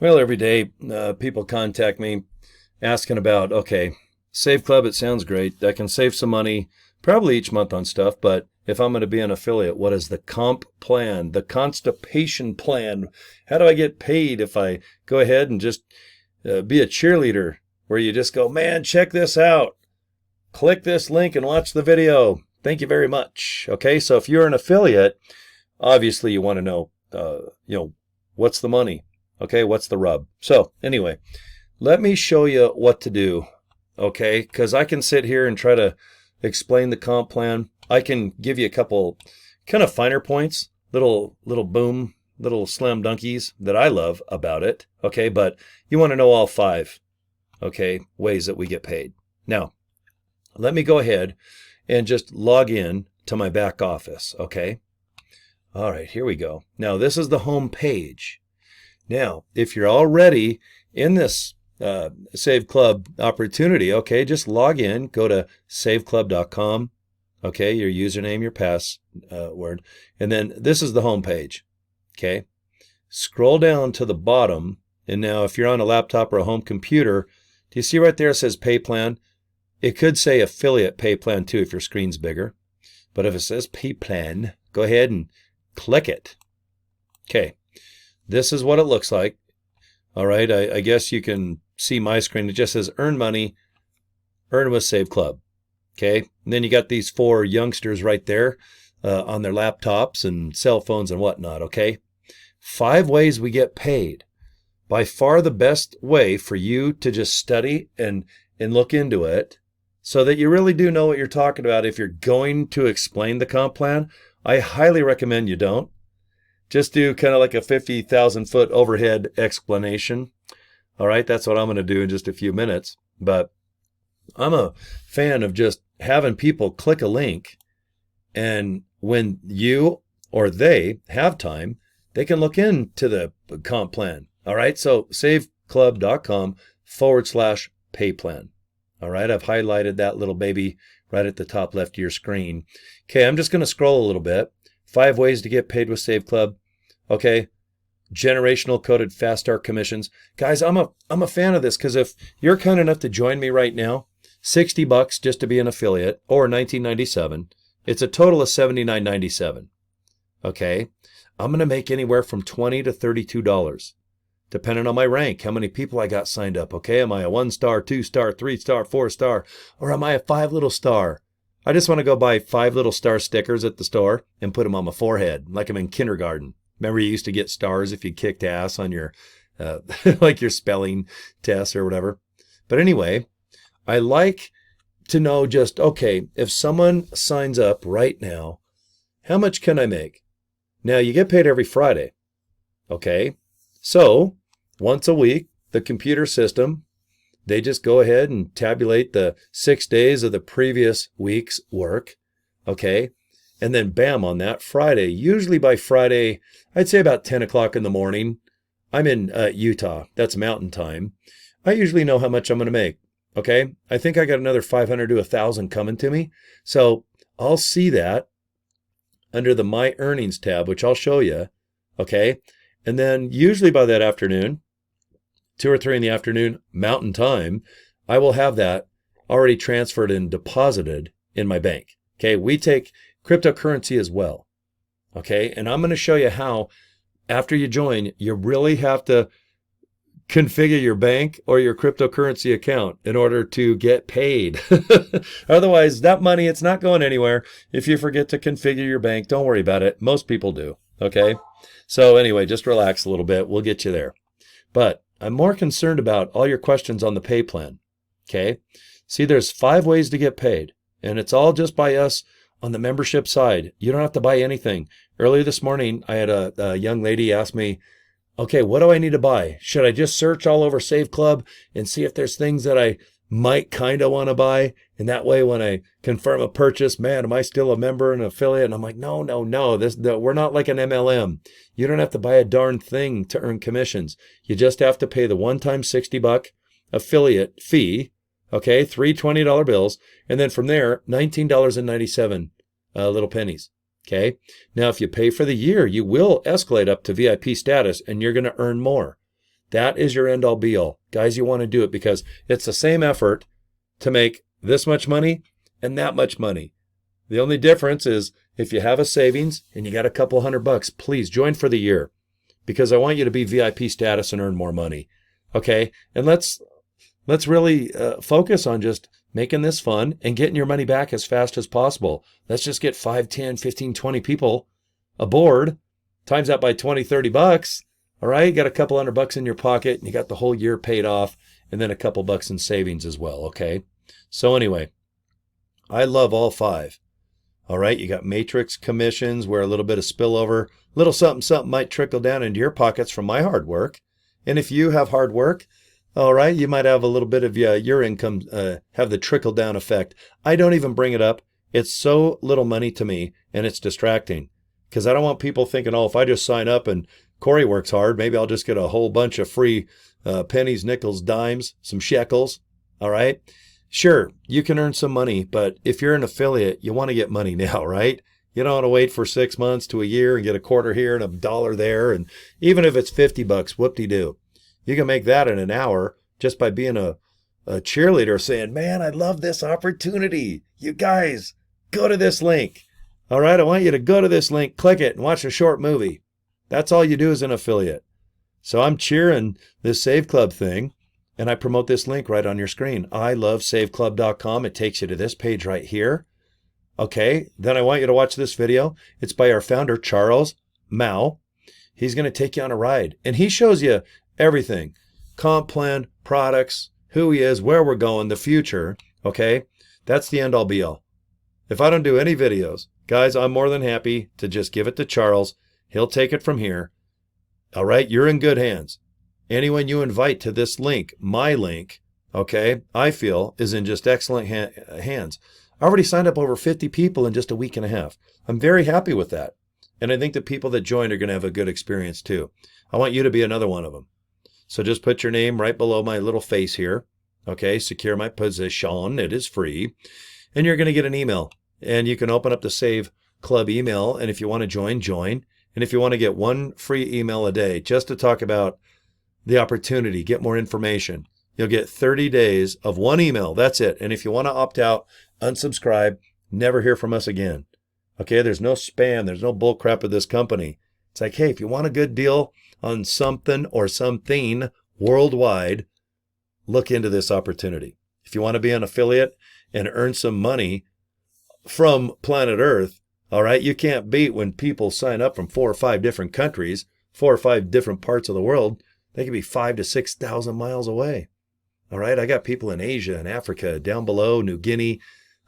Well, every day people contact me asking about, okay, Save Club, it sounds great. I can save some money probably each month on stuff, but if I'm going to be an affiliate, what is the comp plan, the constipation plan? How do I get paid if I go ahead and just be a cheerleader where you just go, man, check this out. Click this link and watch the video. Thank you very much. Okay, so if you're an affiliate, obviously you want to know, what's the money? Okay, what's the rub? So anyway, let me show you what to do, okay? Because I can sit here and try to explain the comp plan. I can give you a couple kind of finer points, little boom, little slam dunkies that I love about it, okay? But you want to know all 5, okay, ways that we get paid. Now, let me go ahead and just log in to my back office, okay? All right, here we go. Now, this is the home page. Now, if you're already in this Save Club opportunity, okay, just log in, go to saveclub.com, okay, your username, your password, and then this is the home page, okay? Scroll down to the bottom, and now if you're on a laptop or a home computer, do you see right there it says pay plan? It could say affiliate pay plan too if your screen's bigger, but if it says pay plan, go ahead and click it. Okay. This is what it looks like. All right, I guess you can see my screen. It just says earn money, earn with Save Club. Okay, and then you got these 4 youngsters right there on their laptops and cell phones and whatnot. Okay, 5 ways we get paid. By far the best way for you to just study and look into it so that you really do know what you're talking about. If you're going to explain the comp plan, I highly recommend you don't. Just do kind of like a 50,000 foot overhead explanation. All right, that's what I'm going to do in just a few minutes. But I'm a fan of just having people click a link, and when you or they have time, they can look into the comp plan. All right, so saveclub.com/pay plan. All right, I've highlighted that little baby right at the top left of your screen. Okay, I'm just going to scroll a little bit. 5 ways to get paid with Save Club. Okay, generational coded fast start commissions. Guys, I'm a fan of this because if you're kind enough to join me right now, $60 just to be an affiliate, or $19.97. It's a total of $79.97. Okay, I'm going to make anywhere from $20 to $32, depending on my rank, how many people I got signed up. Okay, am I a 1-star, 2-star, 3-star, 4-star, or am I a 5 little star? I just want to go buy 5 little star stickers at the store and put them on my forehead like I'm in kindergarten. Remember, you used to get stars if you kicked ass on your, like your spelling tests or whatever. But anyway, I like to know just, okay, if someone signs up right now, how much can I make? Now, you get paid every Friday, okay? So, once a week, the computer system, they just go ahead and tabulate the 6 days of the previous week's work, okay? And then bam, on that Friday, usually by Friday, I'd say about 10 o'clock in the morning. I'm in Utah. That's mountain time. I usually know how much I'm going to make, okay? I think I got another 500 to 1,000 coming to me. So I'll see that under the My Earnings tab, which I'll show you, okay? And then usually by that afternoon, 2 or 3 in the afternoon, mountain time, I will have that already transferred and deposited in my bank. Okay, we take cryptocurrency as well. Okay, and I'm going to show you how, after you join, you really have to configure your bank or your cryptocurrency account in order to get paid. Otherwise, that money, it's not going anywhere. If you forget to configure your bank, don't worry about it. Most people do. Okay, so anyway, just relax a little bit. We'll get you there. But I'm more concerned about all your questions on the pay plan. Okay, see, there's 5 ways to get paid, and it's all just by us on the membership side. You don't have to buy anything. Earlier this morning, I had a young lady ask me, okay, what do I need to buy? Should I just search all over Save Club and see if there's things that I might kind of want to buy? And that way, when I confirm a purchase, man, am I still a member and affiliate? And I'm like, no. We're not like an MLM. You don't have to buy a darn thing to earn commissions. You just have to pay the one-time $60 affiliate fee. Okay, 3 $20 bills, and then from there, $19.97 little pennies. Okay, now if you pay for the year, you will escalate up to VIP status, and you're going to earn more. That is your end all be all. Guys, you want to do it because it's the same effort to make this much money and that much money. The only difference is if you have a savings and you got a couple $100, please join for the year because I want you to be VIP status and earn more money. Okay? And let's really focus on just making this fun and getting your money back as fast as possible. Let's just get 5, 10, 15, 20 people aboard, times that by 20, $30. All right, you got a couple $100 in your pocket and you got the whole year paid off and then a couple bucks in savings as well, okay? So anyway, I love all 5. All right, you got matrix commissions where a little bit of spillover, little something might trickle down into your pockets from my hard work. And if you have hard work, all right, you might have a little bit of your income have the trickle down effect. I don't even bring it up. It's so little money to me and it's distracting because I don't want people thinking, oh, if I just sign up and Cory works hard, maybe I'll just get a whole bunch of free pennies, nickels, dimes, some shekels. All right. Sure, you can earn some money, but if you're an affiliate, you want to get money now, right? You don't want to wait for 6 months to a year and get a quarter here and a dollar there. And even if it's $50, whoop-de-doo. You can make that in an hour just by being a cheerleader saying, man, I love this opportunity. You guys, go to this link. All right, I want you to go to this link, click it, and watch a short movie. That's all you do as an affiliate. So I'm cheering this Save Club thing, and I promote this link right on your screen. I love saveclub.com. It takes you to this page right here. Okay, then I want you to watch this video. It's by our founder, Charles Mao. He's going to take you on a ride, and he shows you everything. Comp plan, products, who he is, where we're going, the future. Okay, that's the end all be all. If I don't do any videos, guys, I'm more than happy to just give it to Charles. He'll take it from here. All right, you're in good hands. Anyone you invite to this link, my link, okay, I feel is in just excellent hands. I already signed up over 50 people in just a week and a half. I'm very happy with that. And I think the people that join are going to have a good experience too. I want you to be another one of them. So just put your name right below my little face here. Okay, secure my position. It is free. And you're going to get an email. And you can open up the Save Club email. And if you want to join, join. And if you want to get one free email a day just to talk about the opportunity, get more information, you'll get 30 days of one email. That's it. And if you want to opt out, unsubscribe, never hear from us again. Okay, there's no spam. There's no bull crap with this company. It's like, hey, if you want a good deal on something or something worldwide, look into this opportunity. If you want to be an affiliate and earn some money from planet Earth, all right, you can't beat when people sign up from 4 or 5 different countries, 4 or 5 different parts of the world. They could be 5,000 to 6,000 miles away. All right, I got people in Asia and Africa, down below, New Guinea.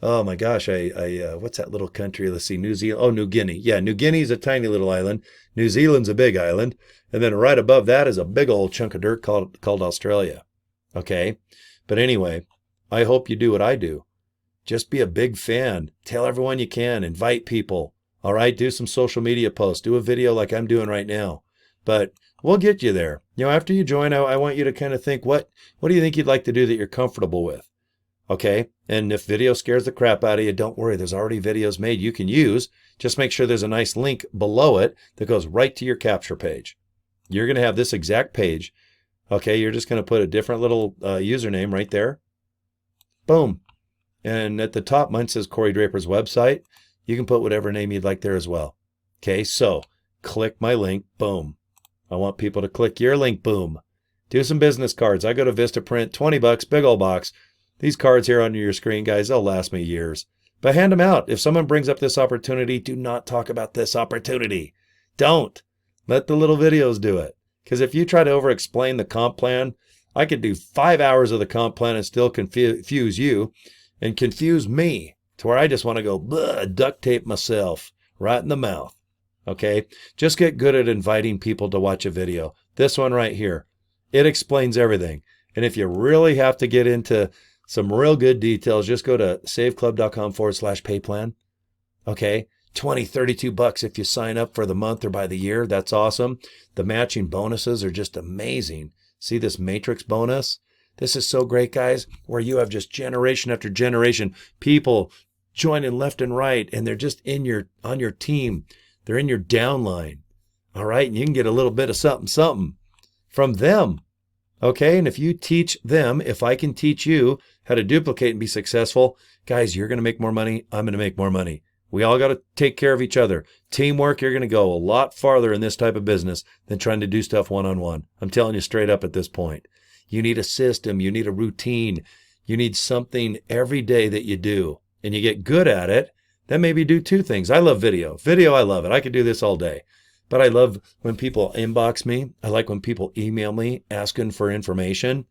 Oh my gosh, what's that little country? Let's see, New Zealand. Oh, New Guinea. Yeah, New Guinea is a tiny little island. New Zealand's a big island. And then right above that is a big old chunk of dirt called Australia. Okay? But anyway, I hope you do what I do. Just be a big fan. Tell everyone you can. Invite people. All right? Do some social media posts. Do a video like I'm doing right now. But we'll get you there. You know, after you join, I want you to kind of think, what do you think you'd like to do that you're comfortable with? Okay? And if video scares the crap out of you, don't worry. There's already videos made you can use. Just make sure there's a nice link below it that goes right to your capture page. You're going to have this exact page. Okay? You're just going to put a different little username right there. Boom. And at the top, mine says Cory Draper's website. You can put whatever name you'd like there as well. Okay? So click my link. Boom. I want people to click your link. Boom. Do some business cards. I go to Vistaprint, $20, big old box. These cards here on your screen, guys, they'll last me years. But hand them out. If someone brings up this opportunity, do not talk about this opportunity. Don't. Let the little videos do it. Because if you try to over-explain the comp plan, I could do 5 hours of the comp plan and still confuse you and confuse me to where I just want to go duct tape myself right in the mouth. Okay? Just get good at inviting people to watch a video. This one right here. It explains everything. And if you really have to get into some real good details, just go to saveclub.com/payplan. Okay? $20, $32 if you sign up for the month or by the year. That's awesome. The matching bonuses are just amazing. See this matrix bonus? This is so great, guys, where you have just generation after generation people joining left and right, and they're just on your team. They're in your downline. All right? And you can get a little bit of something from them. Okay, and if you teach them, if I can teach you how to duplicate and be successful, guys, you're going to make more money. I'm going to make more money. We all got to take care of each other. Teamwork, you're going to go a lot farther in this type of business than trying to do stuff one-on-one. I'm telling you straight up at this point. You need a system. You need a routine. You need something every day that you do, and you get good at it. Then maybe do two things. I love video. Video, I love it. I could do this all day. But I love when people inbox me. I like when people email me asking for information.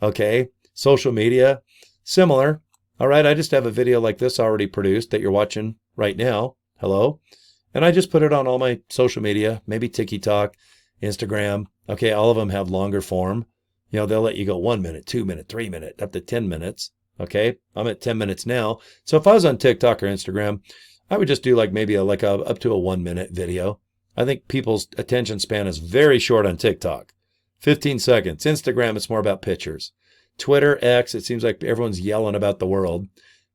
Okay. Social media, similar. All right. I just have a video like this already produced that you're watching right now. Hello. And I just put it on all my social media, maybe TikTok, Instagram. Okay. All of them have longer form. You know, they'll let you go 1 minute, 2 minute, 3 minute, up to 10 minutes. Okay. I'm at 10 minutes now. So if I was on TikTok or Instagram, I would just do like maybe up to a 1 minute video. I think people's attention span is very short on TikTok. 15 seconds. Instagram, it's more about pictures. Twitter, X, it seems like everyone's yelling about the world.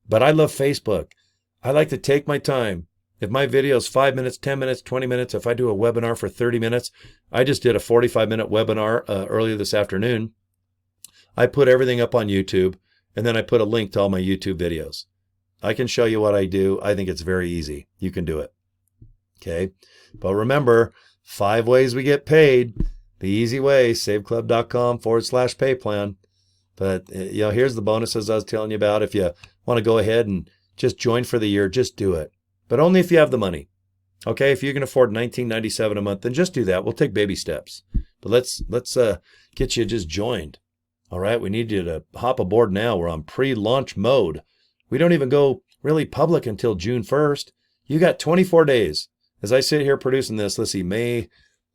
But I love Facebook. I like to take my time. If my video is 5 minutes, 10 minutes, 20 minutes, if I do a webinar for 30 minutes, I just did a 45-minute webinar earlier this afternoon. I put everything up on YouTube, and then I put a link to all my YouTube videos. I can show you what I do. I think it's very easy. You can do it. Okay. But remember, 5 ways we get paid. The easy way, saveclub.com/pay plan. But, you know, here's the bonuses I was telling you about. If you want to go ahead and just join for the year, just do it. But only if you have the money. Okay, if you can afford $19.97 a month, then just do that. We'll take baby steps. But let's get you just joined. All right, we need you to hop aboard now. We're on pre-launch mode. We don't even go really public until June 1st. You got 24 days. As I sit here producing this, let's see,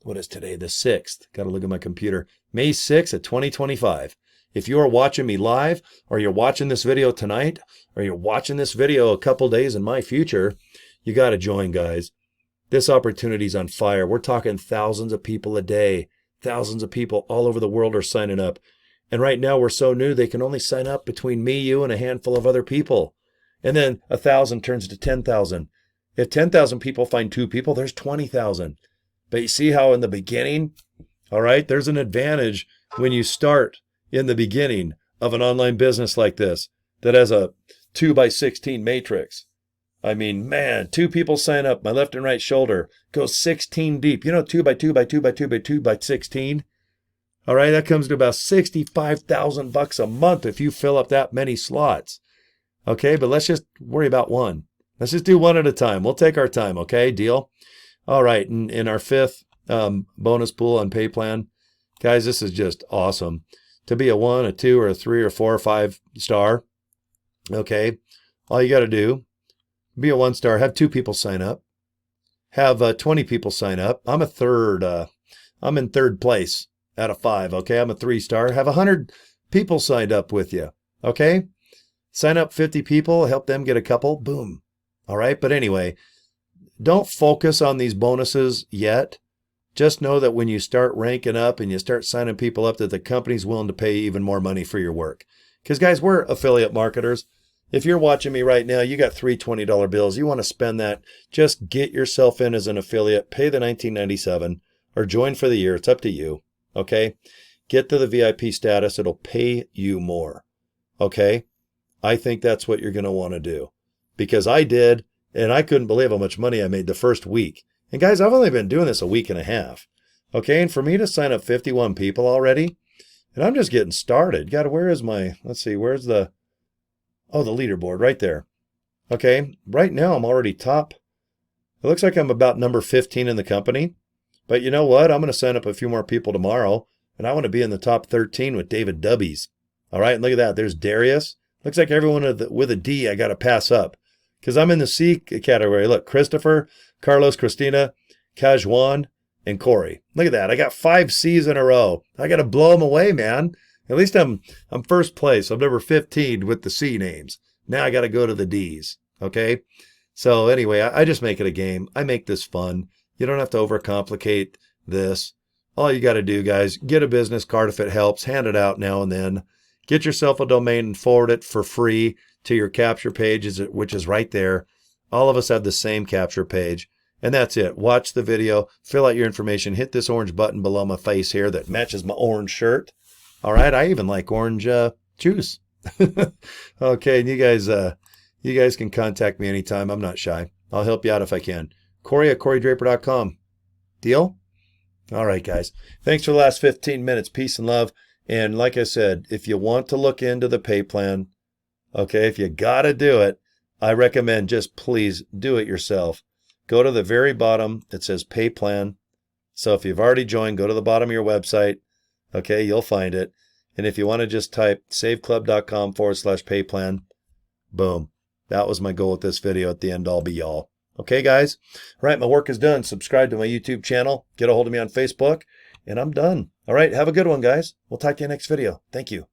what is today? The 6th. Got to look at my computer. May 6th of 2025. If you are watching me live, or you're watching this video tonight, or you're watching this video a couple days in my future, you got to join, guys. This opportunity's on fire. We're talking thousands of people a day. Thousands of people all over the world are signing up. And right now we're so new, they can only sign up between me, you, and a handful of other people. And then 1,000 turns to 10,000. If 10,000 people find 2 people, there's 20,000. But you see how in the beginning, all right, there's an advantage when you start in the beginning of an online business like this that has a 2x16 matrix. I mean, man, 2 people sign up. My left and right shoulder goes 16 deep. You know, 2x2x2x2x2x16. All right, that comes to about $65,000 a month if you fill up that many slots. Okay, but let's just worry about one. Let's just do one at a time. We'll take our time, okay? Deal? All right, in our 5th bonus pool on pay plan, guys, this is just awesome. To be a 1, a 2, or a 3, or 4, or 5 star, okay? All you got to do, be a 1 star, have 2 people sign up, have 20 people sign up. I'm in 3rd place out of 5, okay? I'm a 3 star. Have 100 people signed up with you, okay? Sign up 50 people, help them get a couple, boom. All right, but anyway, don't focus on these bonuses yet. Just know that when you start ranking up and you start signing people up, that the company's willing to pay even more money for your work. Because, guys, we're affiliate marketers. If you're watching me right now, you got 3 $20 bills. You want to spend that, just get yourself in as an affiliate, pay the $19.97, or join for the year. It's up to you, okay? Get to the VIP status. It'll pay you more, okay? I think that's what you're going to want to do. Because I did, and I couldn't believe how much money I made the first week. And guys, I've only been doing this a week and a half. Okay, and for me to sign up 51 people already, and I'm just getting started. God, where is my, let's see, where's the leaderboard right there. Okay, right now I'm already top. It looks like I'm about number 15 in the company. But you know what? I'm going to sign up a few more people tomorrow, and I want to be in the top 13 with David Dubbies. All right, and look at that. There's Darius. Looks like everyone with a D I got to pass up. Because I'm in the C category. Look, Christopher, Carlos, Christina, Kajwan, and Cory. Look at that. I got 5 C's in a row. I got to blow them away, man. At least I'm first place. I'm number 15 with the C names. Now I got to go to the D's. Okay? So anyway, I just make it a game. I make this fun. You don't have to overcomplicate this. All you got to do, guys, get a business card if it helps. Hand it out now and then. Get yourself a domain and forward it for free to your capture page, which is right there. All of us have the same capture page. And that's it. Watch the video, fill out your information, hit this orange button below my face here that matches my orange shirt. All right, I even like orange juice. Okay, and you guys can contact me anytime. I'm not shy. I'll help you out if I can. Cory at CoryDraper.com. Deal? All right, guys. Thanks for the last 15 minutes. Peace and love. And like I said, if you want to look into the pay plan, okay, if you got to do it, I recommend just please do it yourself. Go to the very bottom. It says pay plan. So if you've already joined, go to the bottom of your website. Okay, you'll find it. And if you want to just type saveclub.com/pay plan, boom. That was my goal with this video at the end all be all. Okay, guys? All right, my work is done. Subscribe to my YouTube channel. Get a hold of me on Facebook, and I'm done. All right, have a good one, guys. We'll talk to you next video. Thank you.